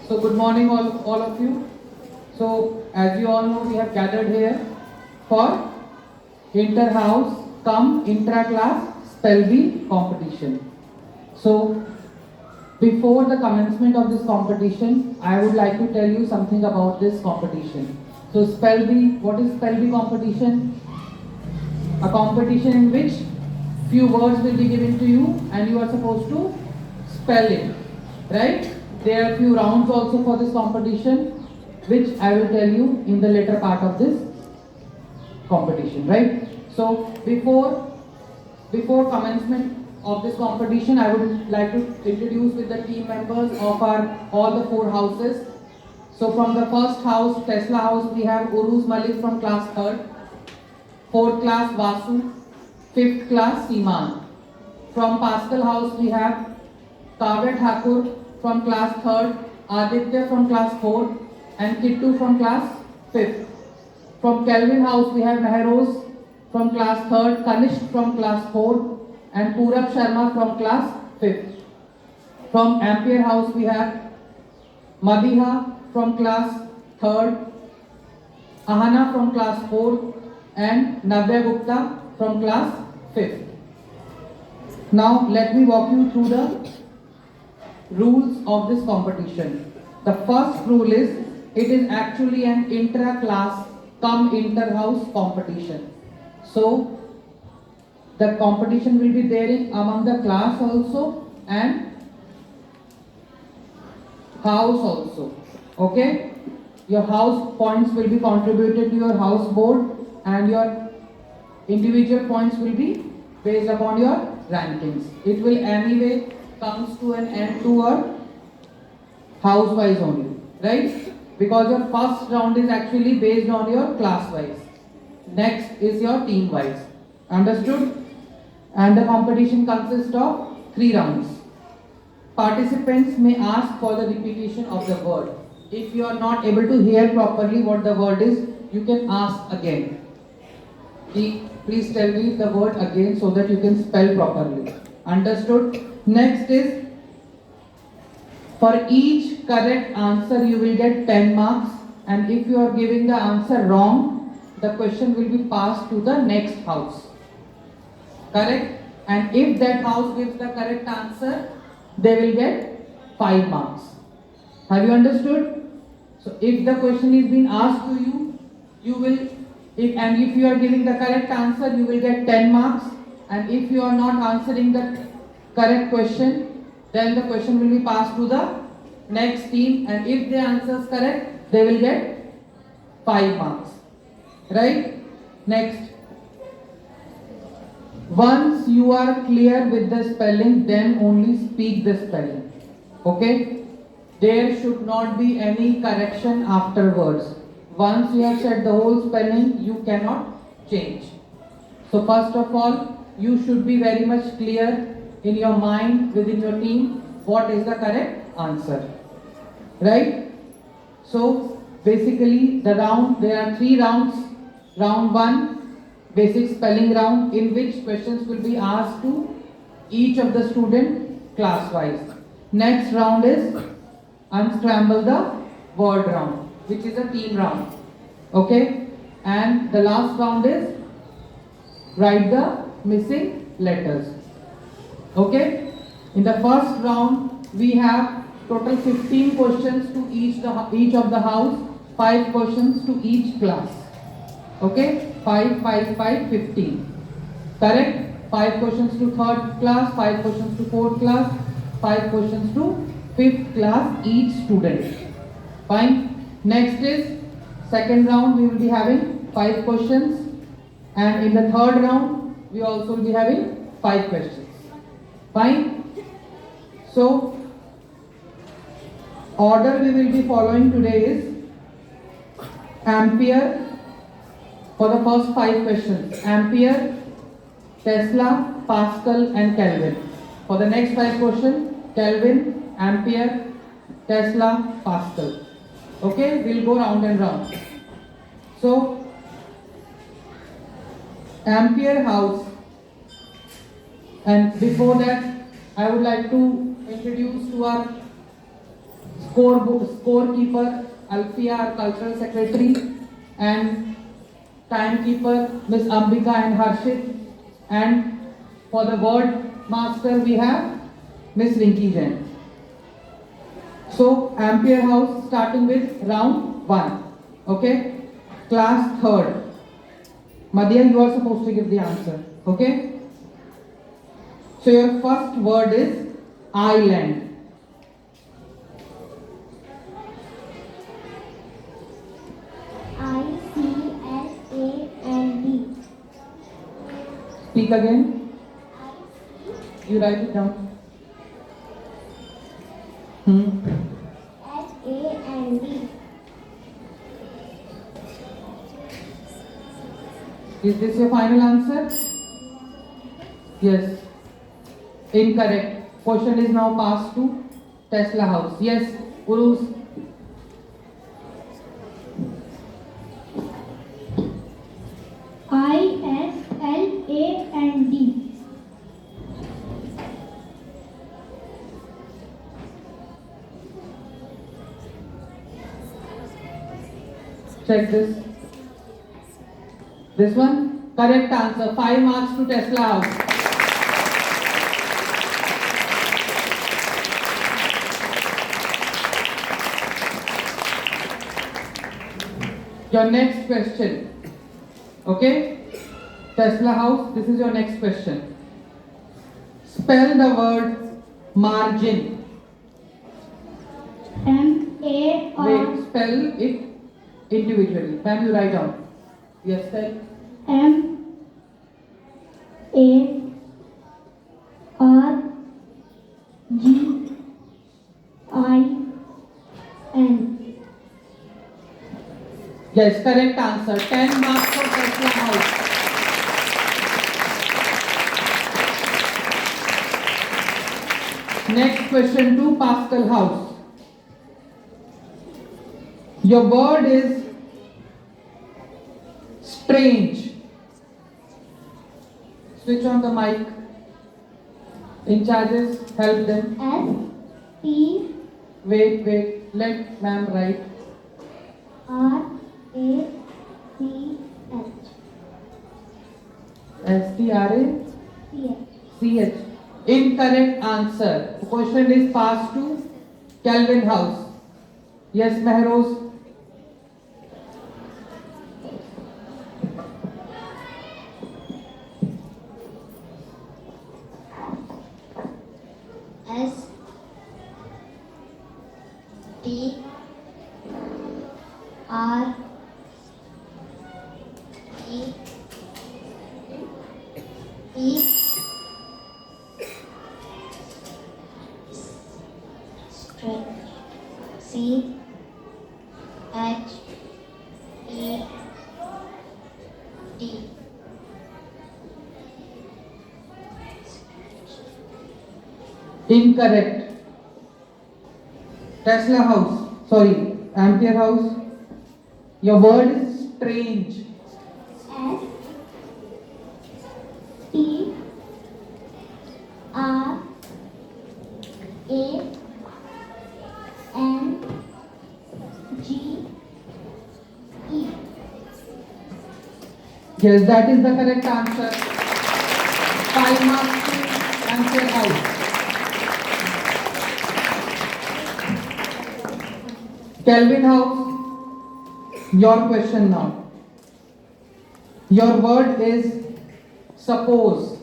So good morning all of you. So as you all know, we have gathered here for inter-house cum intra-class spell bee competition. So before the commencement of this competition, I would like to tell you something about this competition. So spell bee, what is spell bee competition? A competition in which few words will be given to you and you are supposed to spell it, right? There are few rounds also for this competition, which I will tell you in the later part of this competition, right? So before commencement of this competition, I would like to introduce with the team members of our all the four houses. So from the first house, Tesla house, we have Uruz Malik from class 3rd, 4th class Vasu, 5th class Seeman. From Pascal house, we have Kavya Thakur from class 3rd, Aditya from class 4th, and Kittu from class 5th. From Kelvin house, we have Mehroz from class 3rd, Kanishk from class 4th, and Purab Sharma from class 5th. From Ampere house, we have Madiha from class 3rd, Ahana from class 4th, and Navya Gupta from class 5th. Now let me walk you through the rules of this competition. The first rule is it is actually an intra-class cum inter-house competition. So the competition will be there among the class also and house also. Okay? Your house points will be contributed to your house board and your individual points will be based upon your rankings. It will anyway comes to an end to a house wise only, right? Because your first round is actually based on your class wise. Next is your team wise. Understood? And the competition consists of 3 rounds. Participants may ask for the repetition of the word. If you are not able to hear properly what the word is, you can ask again. Please tell me the word again so that you can spell properly. Understood? Next is, for each correct answer you will get 10 marks, and if you are giving the answer wrong, the question will be passed to the next house. Correct? And if that house gives the correct answer, they will get 5 marks. Have you understood? So if the question is being asked to you, you will, if you are giving the correct answer, you will get 10 marks, and if you are not answering the correct question, then the question will be passed to the next team, and if they answer correct, they will get 5 marks. Right? Next. Once you are clear with the spelling, then only speak the spelling. Okay? There should not be any correction afterwards. Once you have said the whole spelling, you cannot change. So first of all, you should be very much clear in your mind, within your team, what is the correct answer. Right? So basically there are 3 rounds. Round 1, basic spelling round, in which questions will be asked to each of the student class wise. Next round is unscramble the word round, which is a team round. Okay? And the last round is write the missing letters. Okay? In the first round, we have total 15 questions to each of the house, 5 questions to each class. Okay? 5, 5, 5, 15. Correct? 5 questions to 3rd class, 5 questions to 4th class, 5 questions to 5th class each student. Fine? Next is second round, we will be having 5 questions, and in the 3rd round, we also will be having 5 questions. Fine? So, order we will be following today is Ampere for the first 5 questions. Ampere, Tesla, Pascal and Kelvin. For the next 5 questions, Kelvin, Ampere, Tesla, Pascal. Okay, we'll go round and round. So, Ampere house, and before that, I would like to introduce to our scorekeeper Alfia, our cultural secretary, and timekeeper Miss Ambika and Harshit, and for the word master we have Miss Rinki Jain. So Ampere House starting with round 1. Okay? Class 3rd. Madhya, you are supposed to give the answer. Okay? So your first word is island. ICLAND. Speak again. You write it down. SAND. Is this your final answer? Yes. Incorrect. Question is now passed to Tesla House. Yes, Urus. ISLAND. Check this. This one? Correct answer. 5 marks to Tesla House. Your next question. Okay? Tesla House, this is your next question. Spell the word margin. MAR. Wait, spell it individually. Can you write down? Yes, spell. MARGIN. Yes, correct answer. 10 marks for Tesla House. Next question to Pascal House. Your word is strange. Switch on the mic. In charges, help them. STRACH. Wait. Let ma'am write. STRACH. Incorrect answer. The question is passed to Kelvin House. Yes, Mehroz. Incorrect. Tesla House. Sorry, Ampere House. Your word is strange. STRANGE. Yes, that is the correct answer. 5 marks to Ampere House. Kelvin House, your question now. Your word is suppose.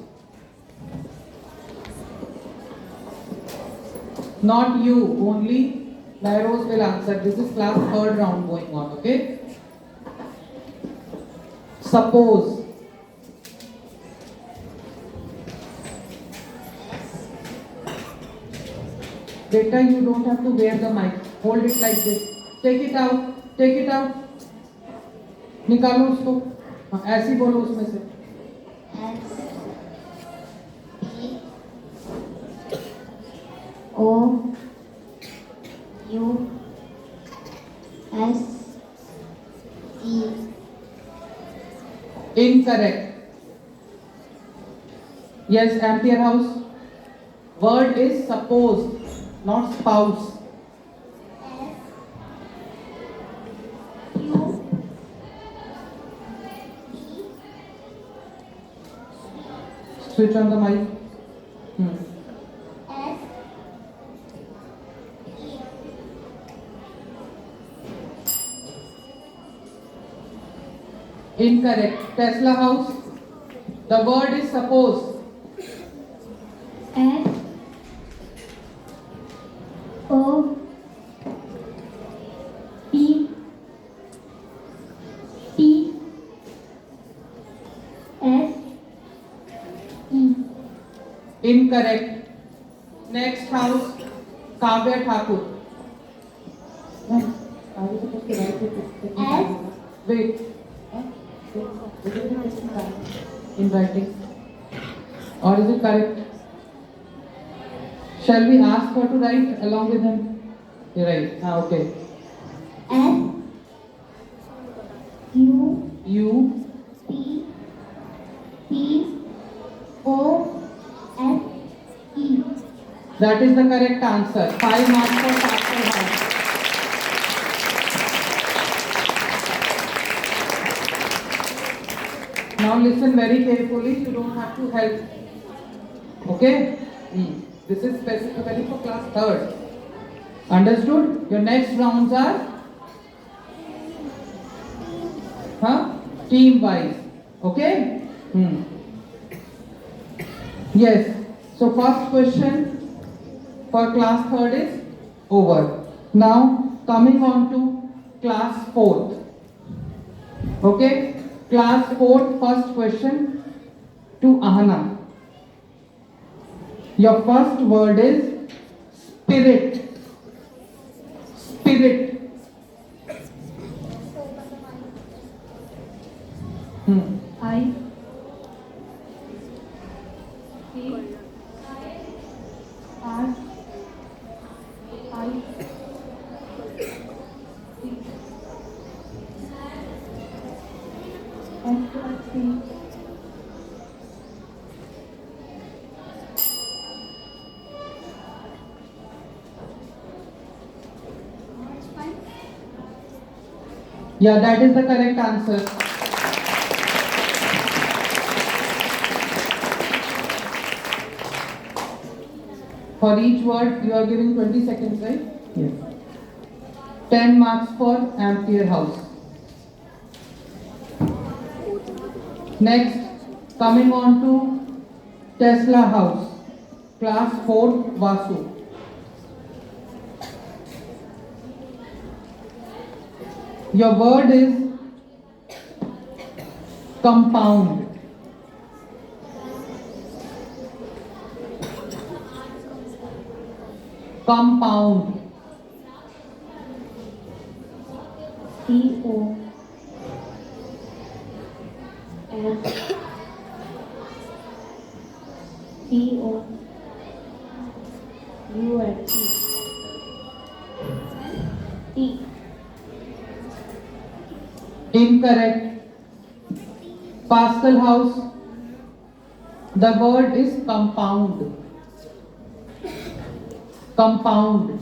Not you, only Nairos will answer. This is class 3rd round going on, okay? Suppose. Beta, you don't have to wear the mic. Hold it like this. Take it out. Take it out. निकालो उसको. हाँ, ऐसे बोलो उसमें से. SOUSE. Incorrect. Yes, Ampere House. Word is suppose, not spouse. Switch on the mic. S E Incorrect. Tesla house. The word is suppose. S O P T S E Incorrect. Next house. Kavya Thakur. Are you supposed to write it? S Wait. In writing. Or is it correct? Shall we ask her to write along with him? You write. Okay. S U U. P T O S E That is the correct answer. 5 marks for Thakur house. Now listen very carefully. You don't have to help. Okay? This is specifically for class 3rd. Understood? Your next rounds are team wise. Okay? Yes. So first question for class 3rd is over. Now coming on to class 4th. Okay? Class 4th, first question to Ahana. Your first word is spirit. Spirit. I C R I C S Yeah, that is the correct answer. For each word, you are giving 20 seconds, right? Yes. 10 marks for Ampere house. Next, coming on to Tesla house. Class 4, Vasu. Your word is compound. Compound. C O M P O U N T. Incorrect. Pascal house. The word is compound. Compound.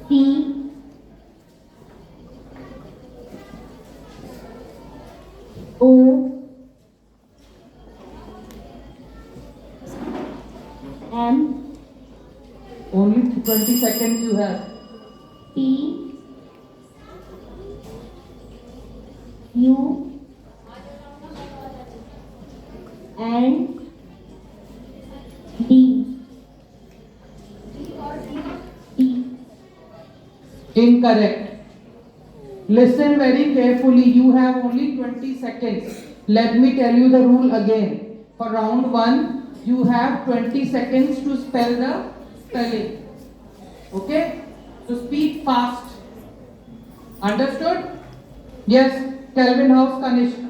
T O M Only 20 seconds you have. P U and D. D. Incorrect. Listen very carefully. You have only 20 seconds. Let me tell you the rule again. For round 1, you have 20 seconds to spell the spelling. Okay? So speak fast. Understood? Yes. Kelvin House, Kanishk.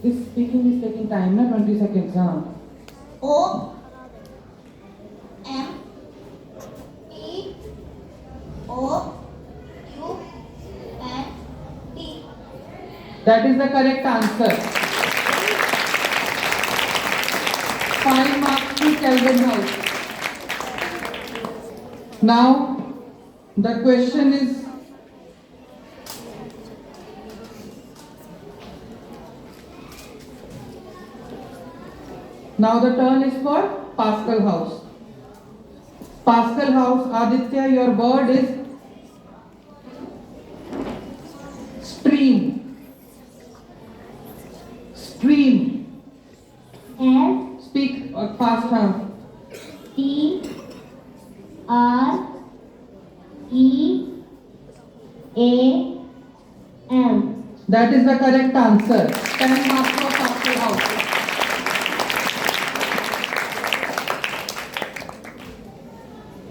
This speaking is taking time, na? 20 seconds. O M P O U N T. That is the correct answer. 5 marks to Kelvin House. Now, the question is Now the turn is for Pascal house. Pascal house, Aditya, your word is stream. Stream. S Speak fast, huh? T R E A M. That is the correct answer. 10 marks for Pascal house.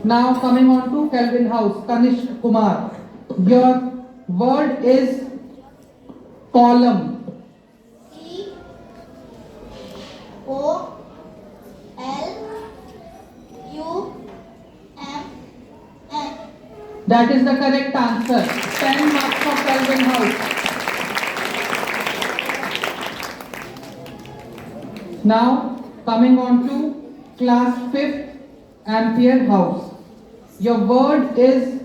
Now coming on to Kelvin house, Kanishk Kumar. Your word is column. C O L U M N. That is the correct answer. 10 marks for Kelvin house. Now coming on to class 5th, Ampere house. Your word is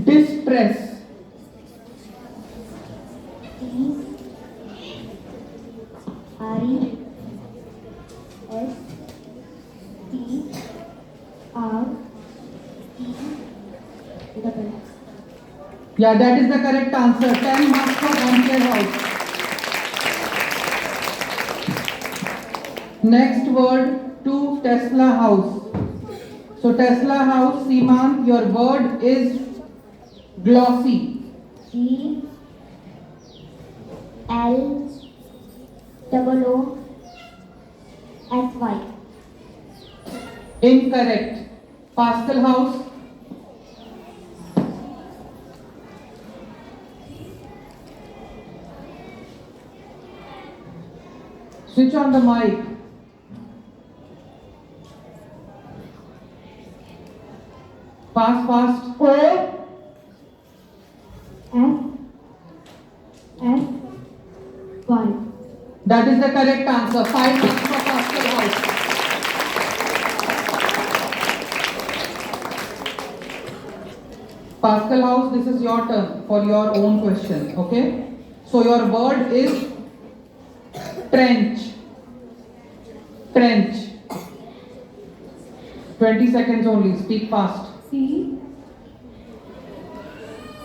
distress. D R E S T R E double. Yeah, that is the correct answer. 10 marks for Ampere house. Next word to Tesla house. So Tesla house, Seeman, your word is glossy. G L double O S Y. Incorrect. Pascal house. Switch on the mic. Fast, fast. O F F Y. That is the correct answer. 5 marks for Pascal house. Pascal house, this is your turn for your own question. Okay? So your word is trench. Trench. 20 seconds only. Speak fast. C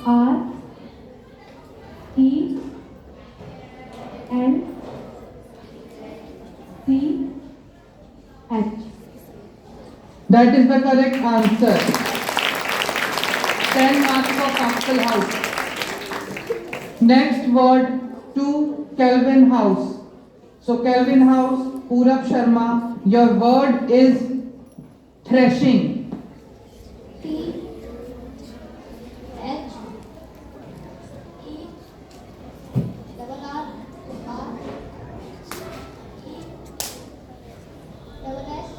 R E N C H. That is the correct answer. 10 marks for Pascal house. Next word to Kelvin house. So Kelvin house, Purab Sharma, your word is threshing. T H E double R R E double S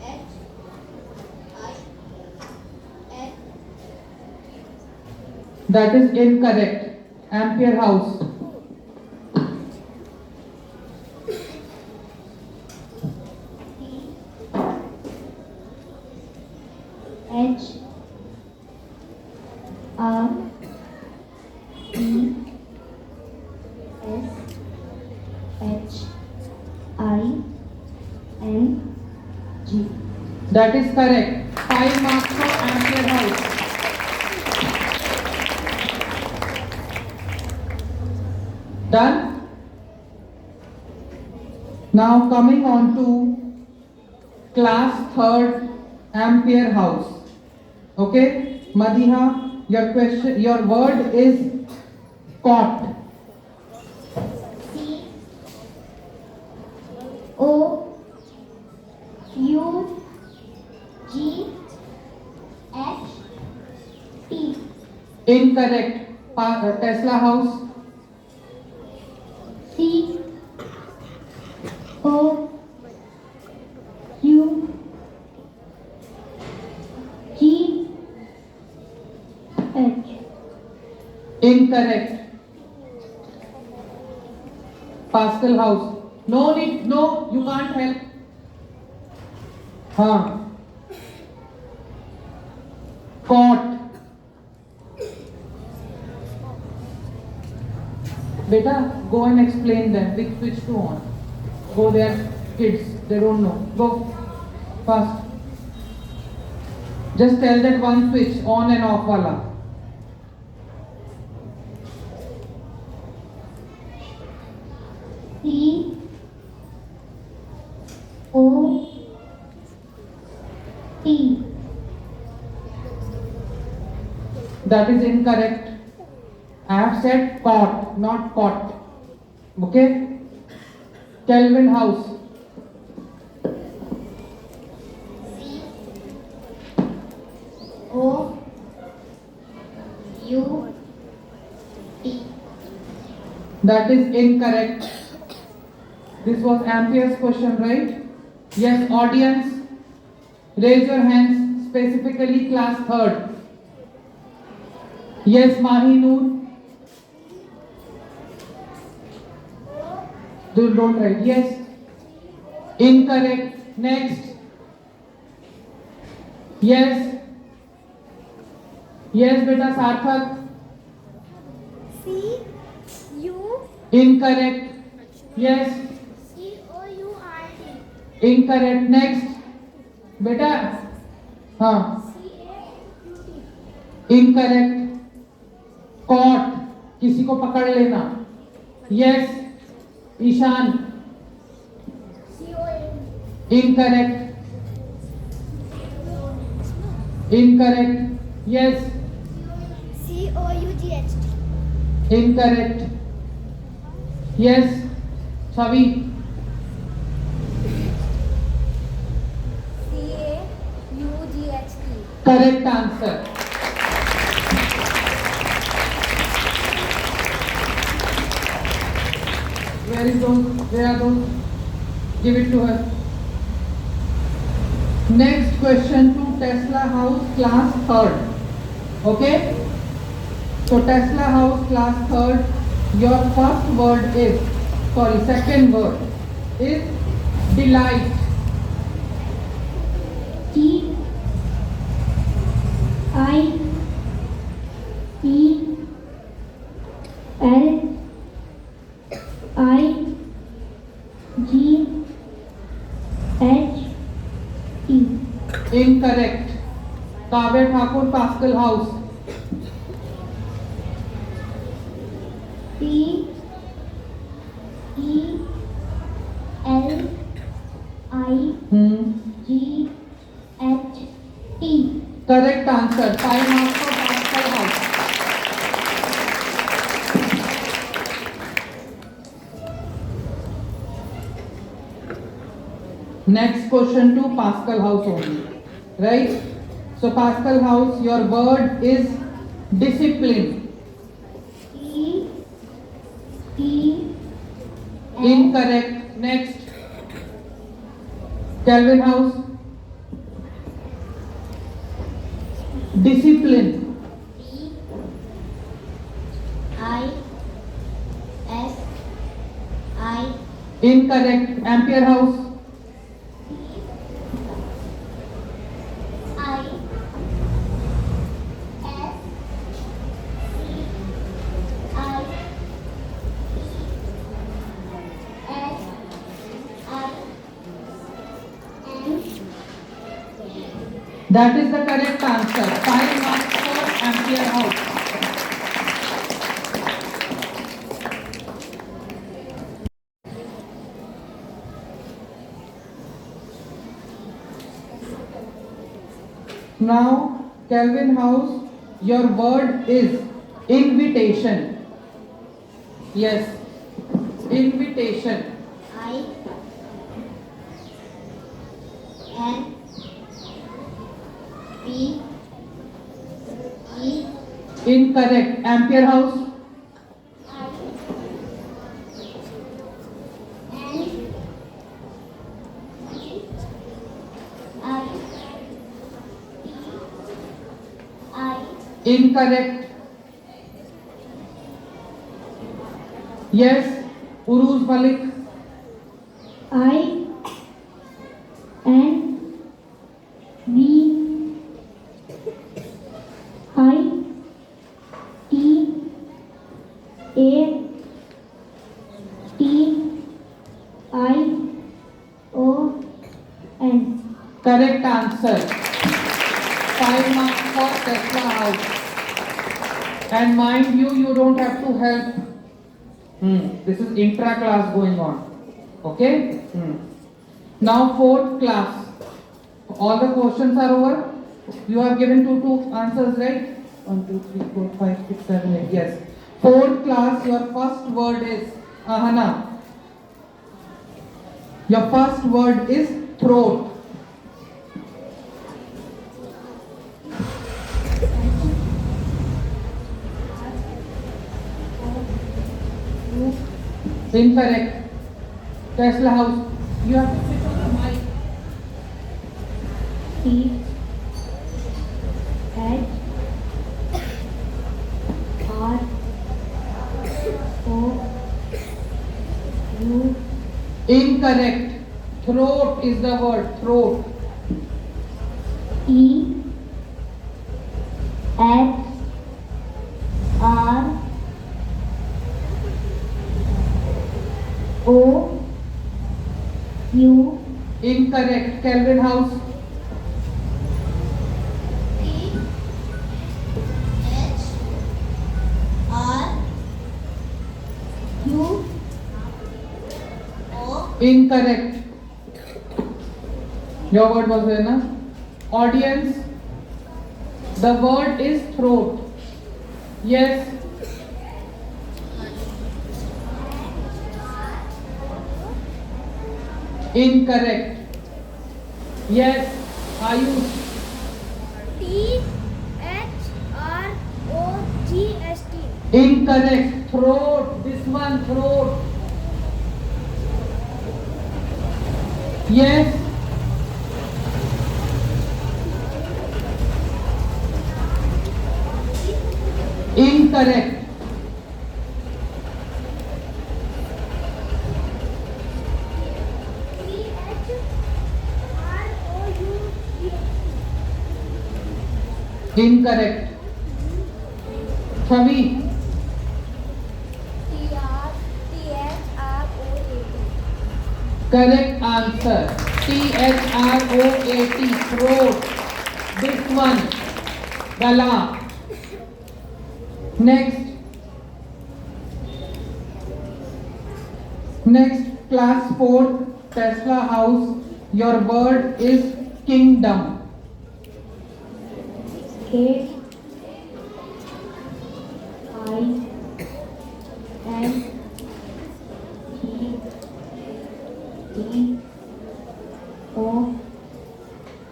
H I N. That is incorrect. Ampere house. T H R E S H I N G. That is correct. 5 marks for Ampere house. Done? Now coming on to class 3rd, Ampere house. Okay? Madiha, your question, your word is caught. C O U G H T. Incorrect. Tesla house. C O U G H. Incorrect. Pascal house. No need, no, you can't help. Huh. Caught. Beta, go and explain them which switch to on. Go, they are kids, they don't know. Go, fast. Just tell that one switch, on and off wala. C O T. That is incorrect. I have said cot, not cot. Okay? Kelvin house. C O U T. That is incorrect. This was Ampere's question, right? Yes, audience, raise your hands, specifically class 3rd. Yes, Mahinoor. Don't write. Yes. Incorrect. Next. Yes. Yes, beta Sarthak. C U Incorrect. Yes. C O U R T. Incorrect. Next. Beta. हाँ. C A U T. Incorrect. Caught. किसी को पकड़ लेना. Yes. Ishan. C O N. Incorrect. Incorrect. Yes. C O U G H T. Incorrect. Yes. Chavi. C A U G H T. Correct answer. Where is those? Where are those? Give it to her. Next question to Tesla House class 3rd. Okay? So Tesla House class 3rd, your first word is, second word is delight. T I E L I G H T. Incorrect. Kavya Thakur Pascal House. P E L I G H T. Correct answer. 5 marks for Pascal House. Next question to Pascal House only. Right? So Pascal House, your word is discipline. E T N. Incorrect. Next. Kelvin House. Discipline. D I S I. Incorrect. Ampere House. I S C I S I N. That is the correct answer. 5 marks for Ampere House. Now, Kelvin House, your word is invitation. Yes, invitation. I N B E. Incorrect. Ampere House. I N I T I. Incorrect. Yes, Uruz Malik. I N V I T A Correct answer. 5 marks for Tesla house. And mind you, you don't have to help. This is intra-class going on. Okay? Now 4th class. All the questions are over. You have given two answers, right? 1, 2, 3, 4, 5, 6, 7, 8. Yes. 4th class, your first word is Ahana. Your first word is throat. Incorrect. Tesla house. You have to sit on the mic. T H R O U. Incorrect. Throat is the word. Throat. E H R O U. Incorrect. Kelvin house. T H R U O. Incorrect. Your word was there, na? Audience. The word is throat. Yes. Incorrect. Yes. Ayush. T H R O G S T. Incorrect. Throat. This one, throat. Yes. Incorrect. T H R O U G S T. Incorrect. Chavi. T H R O A T. Correct answer. Throat. Throat. This one. Gala. Next. Next, class 4, Tesla house. Your word is kingdom. K I M E O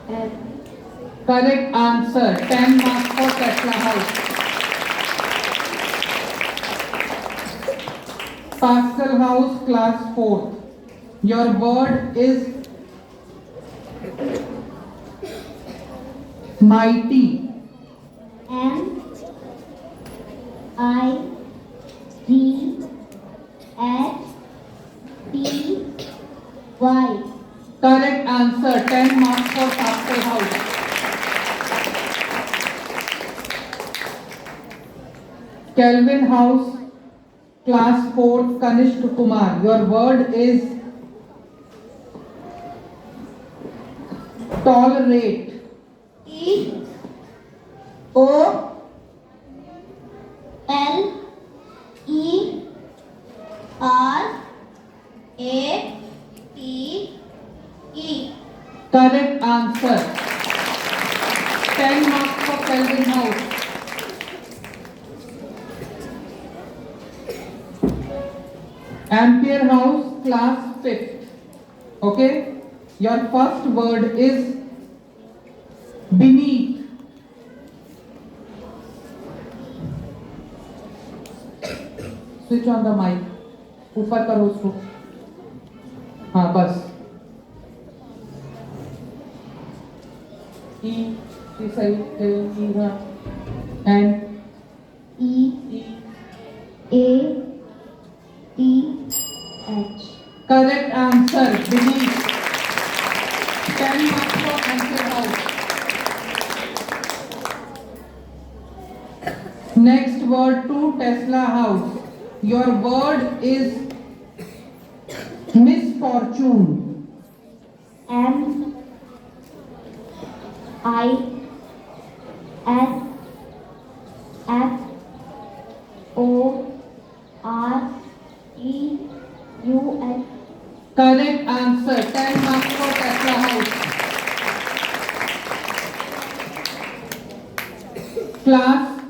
M. Correct answer. 10 marks for Tesla house. Pascal house, class 4. Your word is mighty. M I G H T Y. Correct answer. 10 marks for Pascal house. Kelvin house, class 4, Kanishk Kumar. Your word is tolerate. E O L E R A T E. Correct answer. 10 marks for Kelvin house. Ampere house, class 5th. Okay? Your first word is beneath. Switch on the mic. ऊपर करो उसको. हाँ बस. E सही E हाँ. And E E. A T H. Correct answer. Beneath. 10 marks for Ampere house. Next word to Tesla house. Your word is misfortune. M I S F O R E U S. Correct answer. 10 marks for Tesla House. Class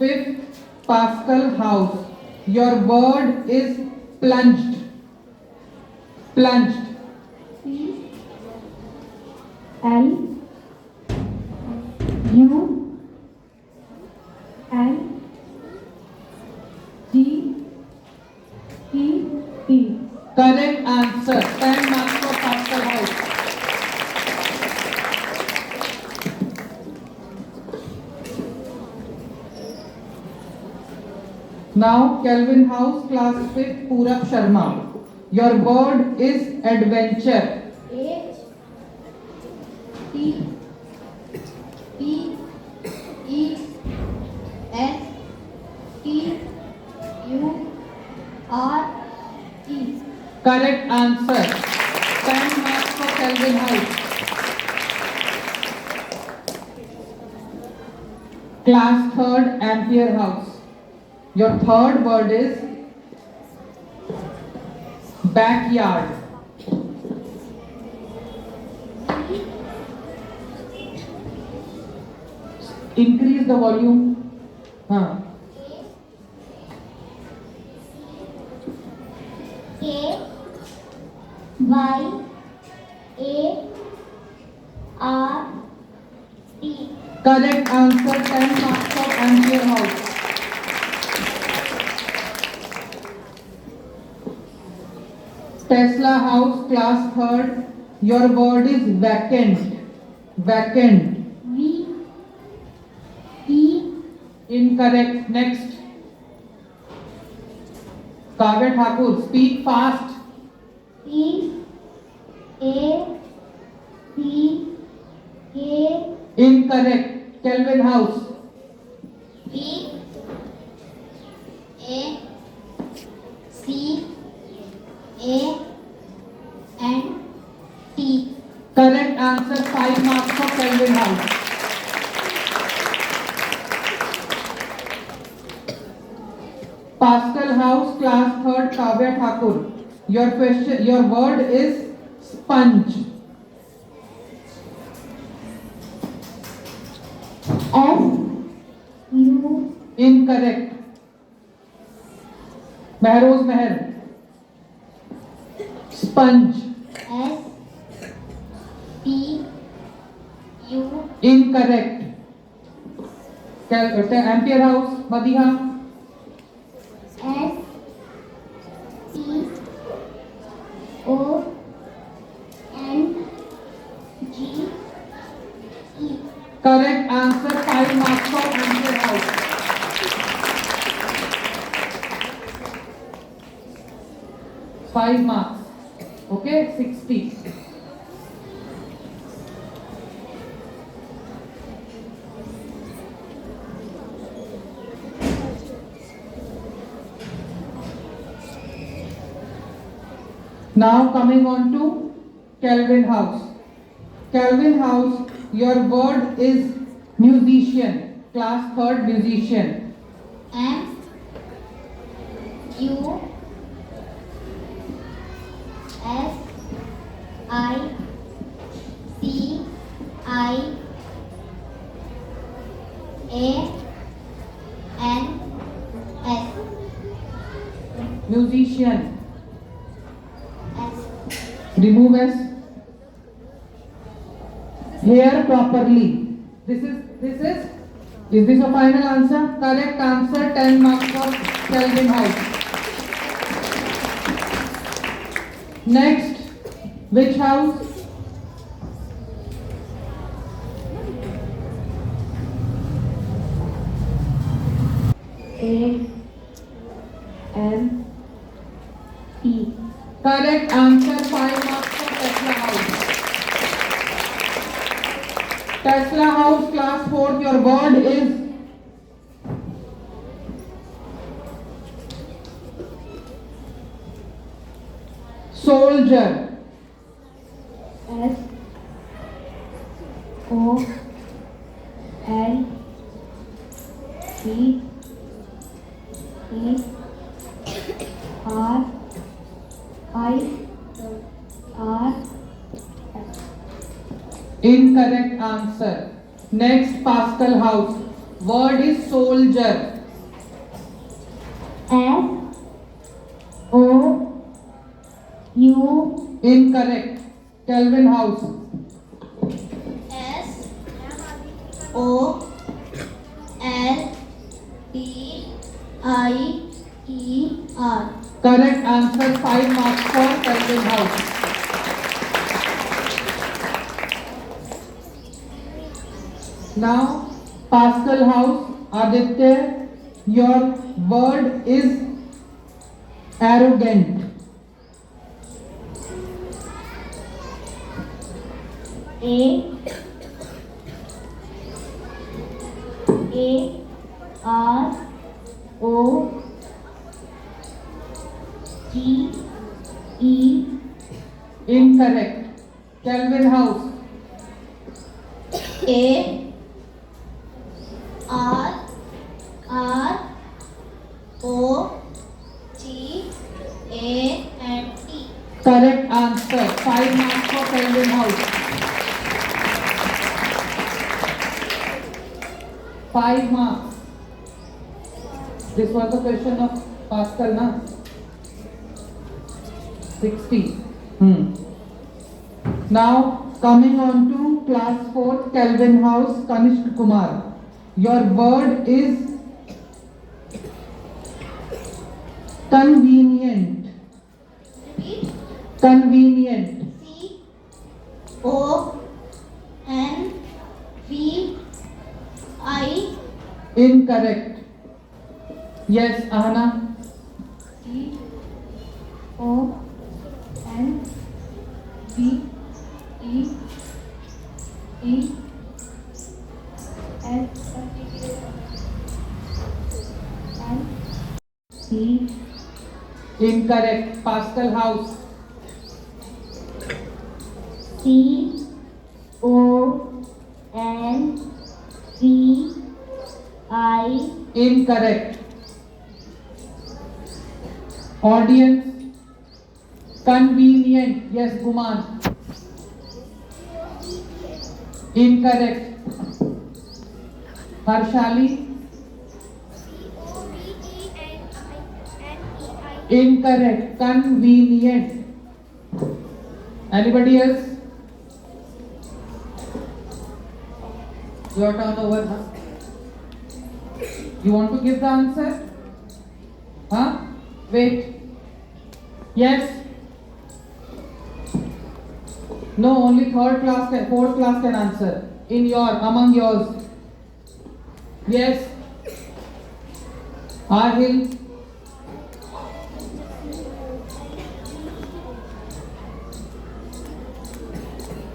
5th Pascal House. Your word is plunged. Plunged. P L U N G E T. Correct answer. 10 marks for Pascal House. Now Kelvin House, class 5th, Purab Sharma. Your word is adventure. H T P E S T U R E. Correct answer. 10 marks for Kelvin House. Class 3rd, Ampere House. Your third word is backyard. Increase the volume. K Y A R T. Correct answer. 10 marks for Ampere House. Tesla House, class 3rd. Your word is vacant. Vacant. V E Incorrect. Next. Kavya Thakur, speak fast. P A C K Incorrect. Kelvin House. P A C A N T. Correct answer. 5 marks for Kelvin House. Pascal House, class 3rd, Kavya Thakur. Your word is sponge. S U Incorrect. Mehroz Meher. Sponge. S P U Incorrect. Ampere House, Madiha. S P O N G E. Correct answer. 5 marks for Ampere House. Five marks. Okay, 60. Now coming on to Kelvin House. Kelvin House, your word is musician. Class 3rd, musician. M U S I C I A N S. Musician. S. Remove S. Hear properly. Is this a final answer? Correct answer. 10 marks for Kelvin House. Next, which house? A M P. Correct answer. 5 marks for Tesla House. Tesla House, class 4th, your word is soldier. S O R I R S. Incorrect answer. Next, Pascal House. Word is soldier. S O U. Incorrect. Kelvin House. S O L D I E R. Correct answer. 5 marks for Kelvin House. Now, Pascal House. Aditya, your word is arrogant. A R O G E. Incorrect. Kelvin House. A R O G A N T. Correct answer. 5 marks for Kelvin House. 5 marks. This was the question of Pascal, na? 60. Now, coming on to class 4th, Kelvin House, Kanishk Kumar. Your word is convenient. Repeat. Convenient. C O N V I. Incorrect. Yes, Ahana. C O N V E E N C. Incorrect. Pascal House. C O N V I. Incorrect. Audience. Convenient. Yes, Guman. Incorrect. Harshali. Incorrect. Convenient. Anybody else? Your turn over, huh? You want to give the answer? Huh? Wait. Yes? No, only fourth class can answer. Among yours. Yes? Ahil?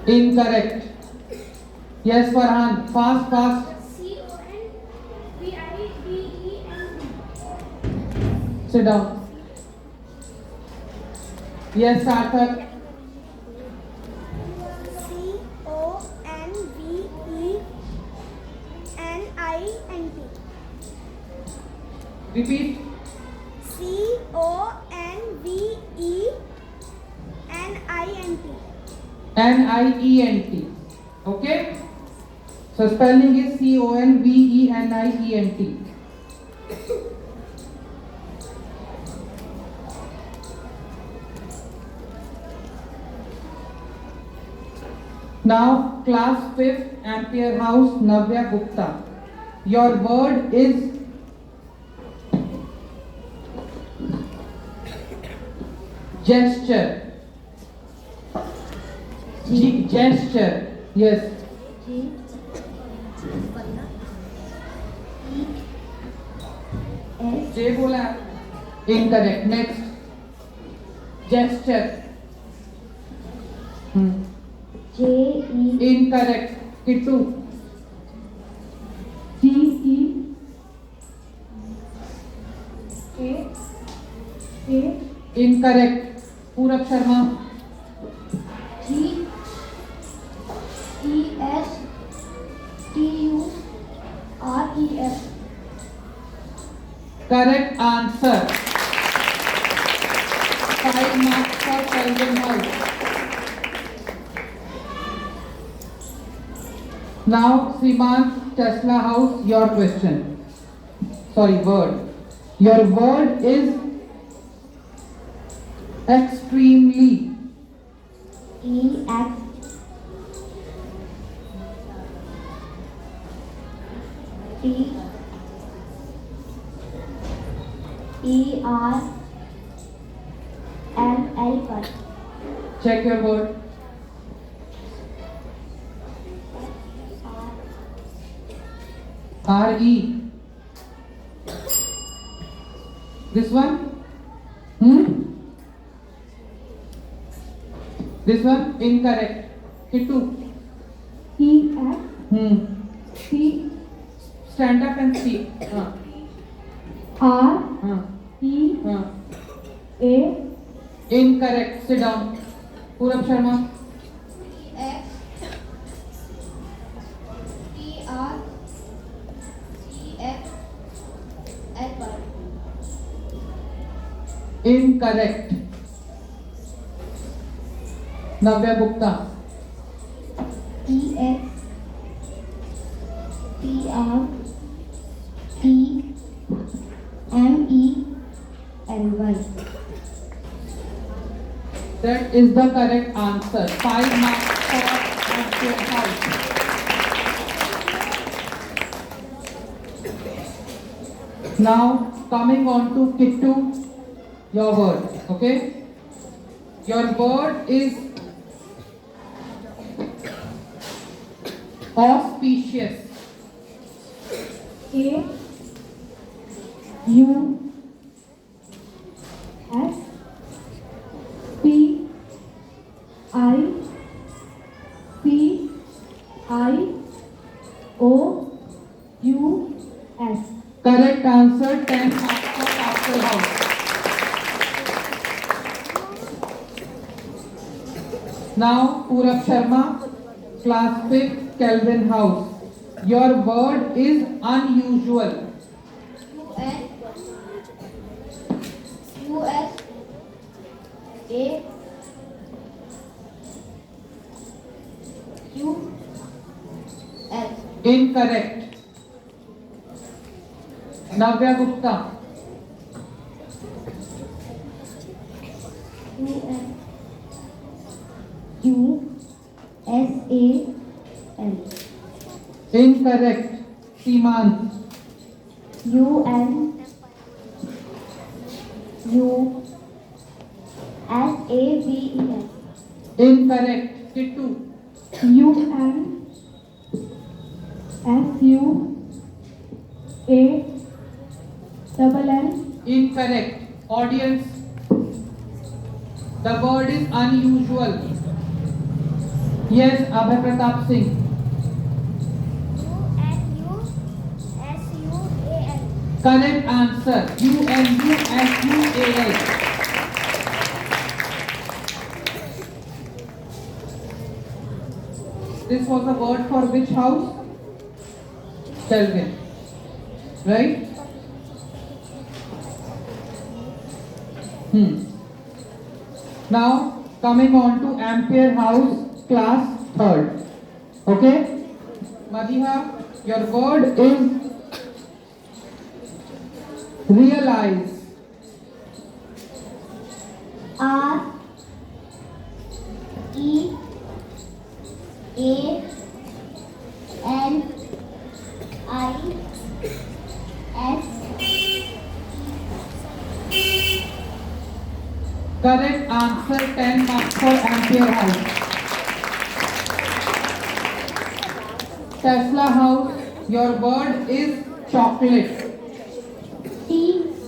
Incorrect. Yes, Farhan. Fast, fast. Sit down. Yes, Sarthak. CONVENIENT. Repeat. N-I-E-N-T. Okay? So spelling is CONVENIENT. Now, class 5th, Ampere House, Navya Gupta. Your word is gesture. Gesture. Yes. J बोला. Incorrect. Next. Gesture. JE. Incorrect. Kittu. CE. Incorrect. Purab Sharma. GESTURES. Correct answer. 5 marks for Kelvin House. Now, Simant Tesla House, your question. Sorry, word. Your word is extremely. E-X T E-R-M-L पर Check your word. R-E. This one? This one? Incorrect. Kittu. E-X T Stand up and speak. R-E-A Incorrect. Sit down. Purab Sharma. X T-R E-X L पर Incorrect. Navya Gupta. E-X T-R-E-M-E-L-Y That is the correct answer. 5 marks for Ampere House. Now coming on to Kittu, your word. Okay. Your word is auspicious. A-U-S-P-I-C-I-O-U-S Correct answer. 10 marks for Ampere House. Now Purab Sharma, class 5th, Kelvin House. Your word is unusual. U-S-A-U-S Incorrect. Navya Gupta. U-S-A-L Incorrect. Simant. U-N-U-S-A-V-E-S Incorrect. Kittu. U-N-S-U-A-L-L Incorrect. Audience. The word is unusual. Yes, Abhay Pratap Singh. U-N-U-S-U-A-L Correct answer. UNUSUAL. This was a word for which house? Kelvin. Right? Now coming on to Ampere House, class 3rd. Okay? Madiha, your word is realize. R-E-A-L-I-S-E Correct answer. 10 marks for Ampere House. Tesla House, your word is chocolate. T-H-O-C-O-L-A-T-E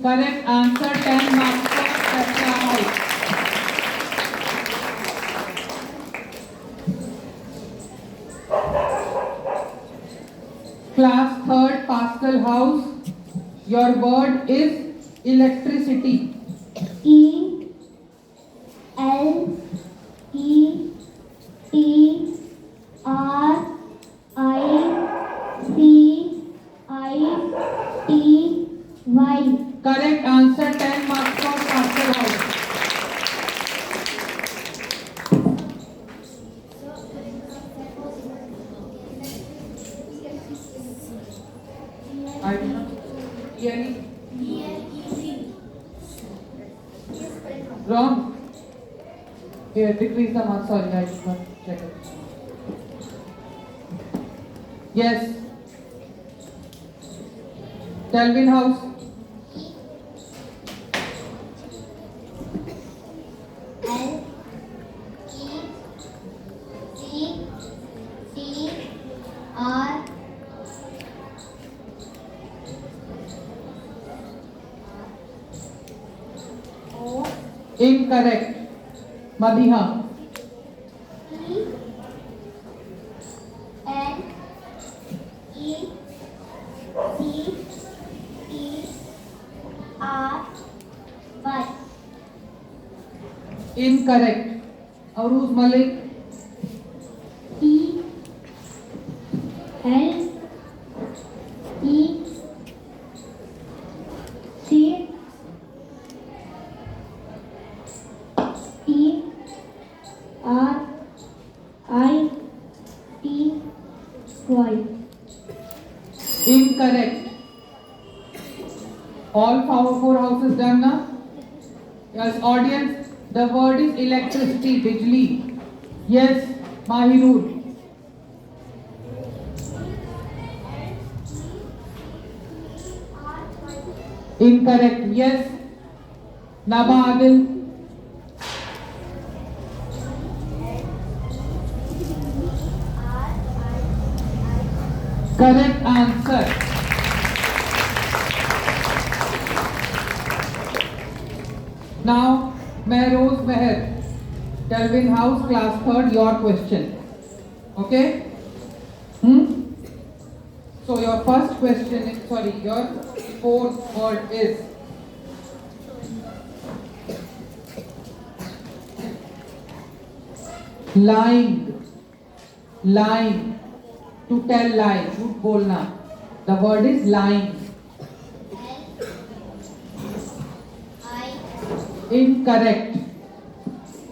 Correct answer. 10 marks for Tesla House. Class 3rd, Pascal House, your word is electricity. E-L Here, decrease the mark. Sorry, I did not check it. Yes. Kelvin House. L E C T R O Incorrect. Madiha. E N E C T R Y. Incorrect. Aruz Malik. E L E C T R I T Y. Incorrect. All four houses done now? Yes, audience, the word is electricity, bijli. Yes, Mahirul. Incorrect. Yes, Naba Adil. Correct answer. Now, Mehrose Meher, Kelvin House, class 3rd, your question. Okay? So your first question is, your fourth word is lying. Lying. To tell lie, झूठ बोलना. The word is lying. I Incorrect.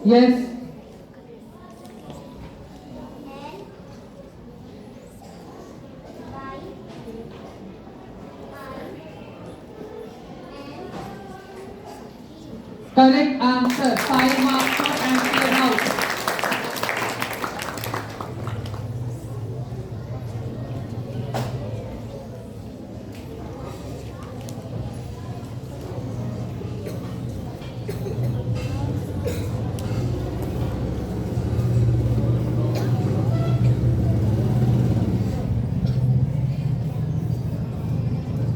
Yes. Correct answer. 5 marks for Ampere House.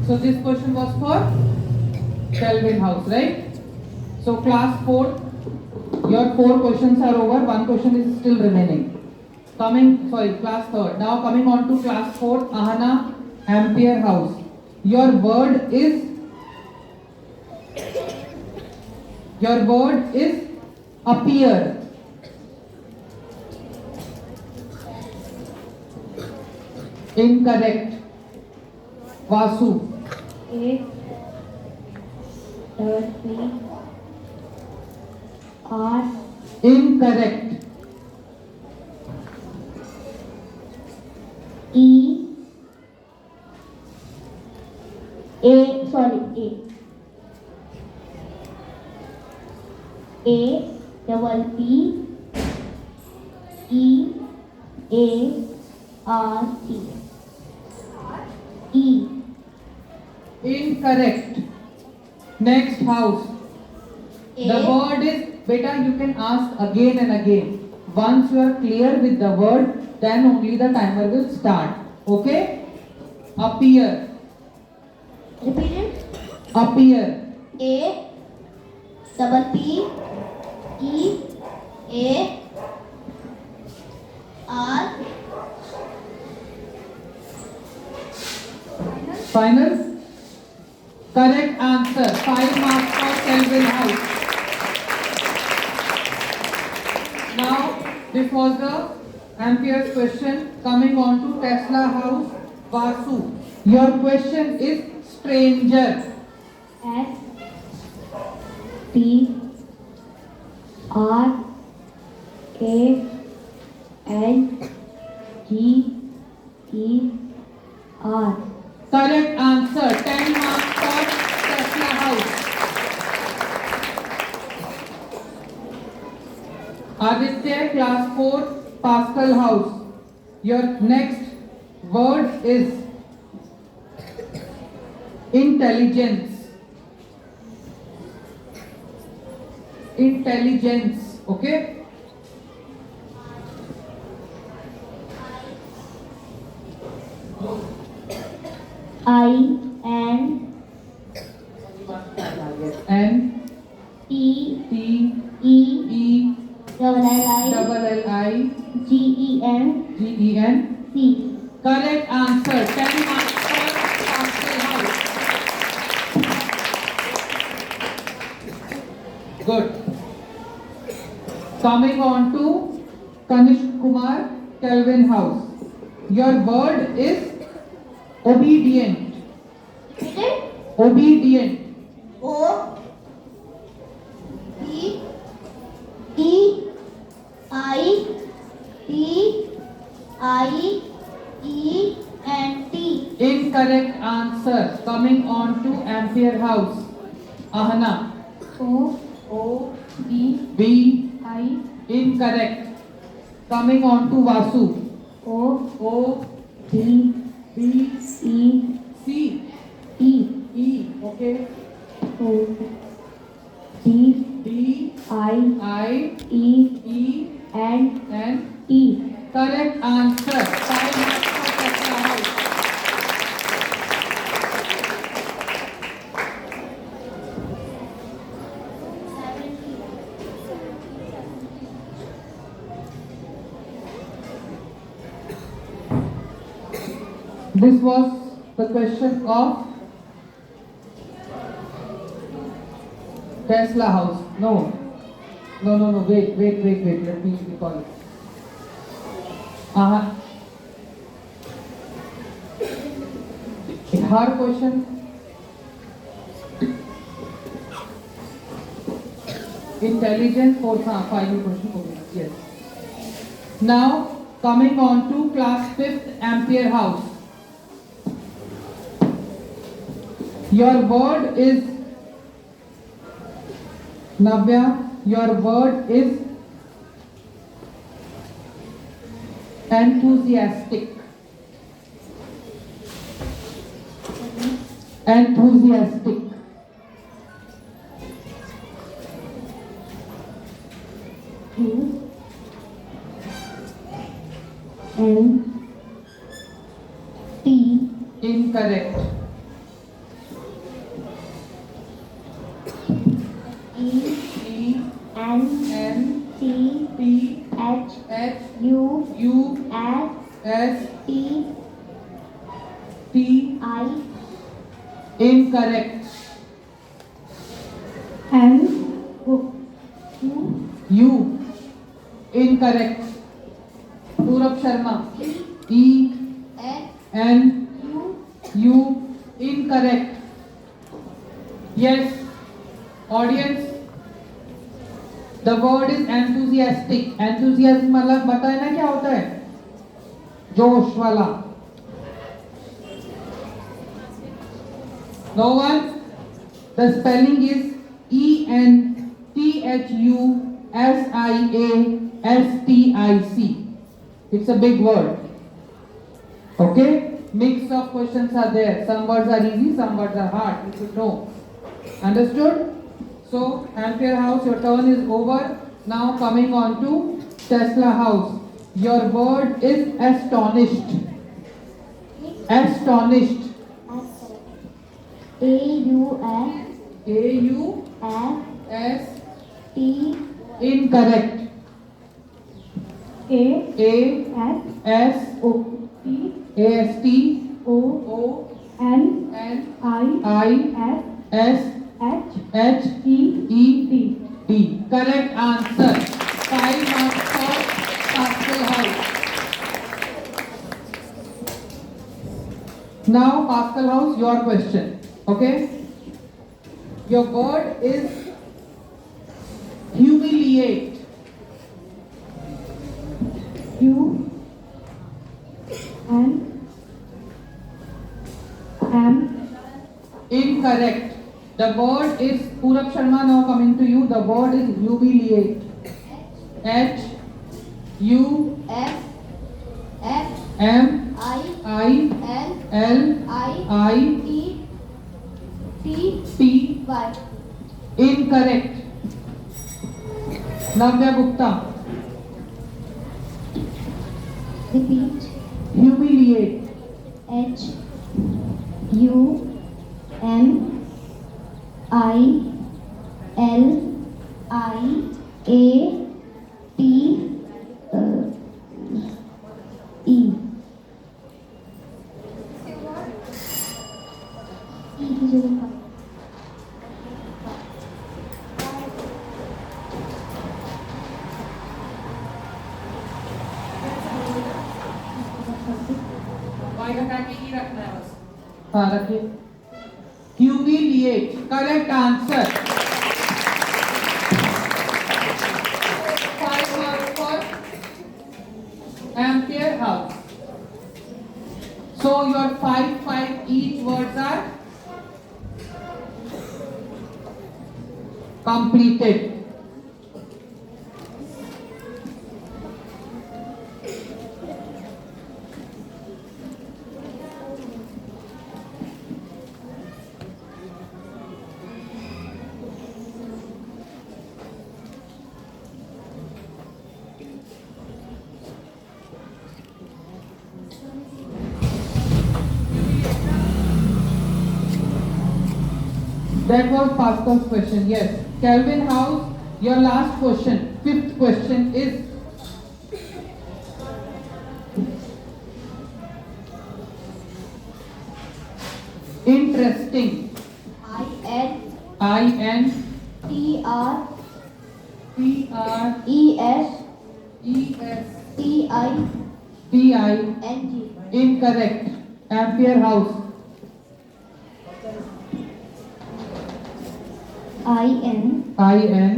So this question was for Kelvin House, right? So class 4, your 4 questions are over, 1 question is still remaining. Class 3rd. Now coming on to class 4, Ahana, Ampere House. Your word is appear. Incorrect. Vasu. A P R Incorrect. E A sorry A double P E A R T E Incorrect. Next house. The A word is, beta, you can ask again and again. Once you are clear with the word, then only the timer will start. Okay? Appear. repeat it Appear. A double P E A R Final? Correct answer. 5 marks for Kelvin House. Now, this was the Ampere's question. Coming on to Tesla House, Vasu. Your question is stranger. S T R A N G E R. Correct answer. 10 marks for Tesla House. Aditya, class 4, Pascal House. Your next word is intelligence. Intelligence, okay? I-N-T-E-L-L-I-G-E-N-T. N T E double L I G E N. Correct answer. 10 marks for Pascal House. Good. Coming on to Kanishk Kumar, Kelvin House. Your word is obedient. Obedient. O-B-E-I-T-I-E-N-T. Incorrect answer. Coming on to Ampere House. Ahana. O-B-I. B. Incorrect. Coming on to Vasu. O. B. E-E-E. C. E. Okay. D. I. E. O-B-I-E-N-T. Correct answer. 5 marks for Tesla House. This was the question of Tesla House. No. Wait. Let me recall it. Her question. Intelligence for final question. Yes. Now coming on to class 5th Ampere House. Your word is Navya. Your word is enthusiastic. Enthusiastic. U-N-T. Incorrect. E-N-T-H-U-S-T-I. Incorrect. U. Incorrect. Purab Sharma. E. N. U. Incorrect. Yes. Audience. The word is enthusiastic. Enthusiasm मतलब बताए ना क्या होता है? जोश वाला. No one. The spelling is ENTHUSIASTIC. It's a big word. Okay? Mix of questions are there. Some words are easy, some words are hard. You should know. Understood? So, Ampere House, your turn is over. Now coming on to Tesla House. Your word is astonished. Astonished. A-U-S. Incorrect. A-S-T-O-N-I-S-H-E-D. Correct answer. 5 marks for Pascal House. Now Pascal House, your question. Okay? Your word is humiliate. Incorrect. The word is Purab Sharma. Now coming to you. The word is humiliate. H U F F M I I L L I I T T T. Y. Incorrect. Navya Gupta. Repeat. Humiliate. H U M I L I A T E. E की जगह पर. हाँ रखिए. Humiliate. Correct answer. 5 marks for Ampere House. So your 5 each words are completed. That was Pascal's question. Yes. Kelvin House, your last question, 5th question is interesting. I N IN T R TRESTING. E S T I N G. Incorrect. Ampere House. IN IN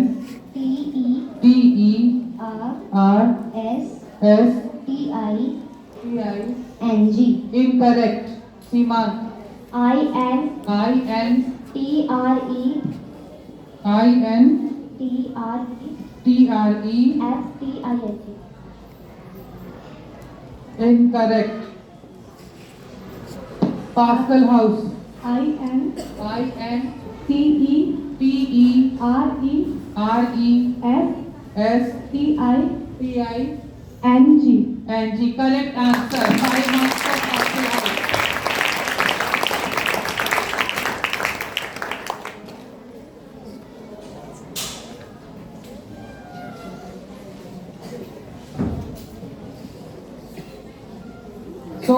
TERSTING. TING. Incorrect. Simant. IN IN TRE FTING. Incorrect. Pascal House. IN TERESTING. Correct answer. 5 marks for Pascal House. So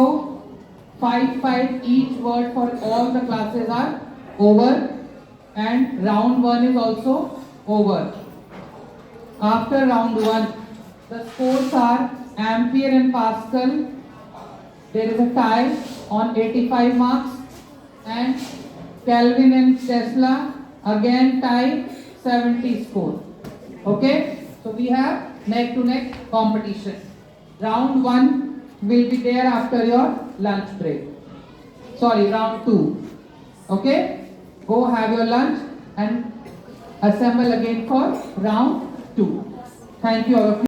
5 each word for all the classes are over, and round 1 is also over. After round 1, the scores are Ampere and Pascal. There is a tie on 85 marks, and Kelvin and Tesla again tie 70 score. Okay, so we have neck to neck competition. Round 1 will be there after your lunch break. Sorry, round 2. Okay, go have your lunch and assemble again for round 2. Thank you all of you.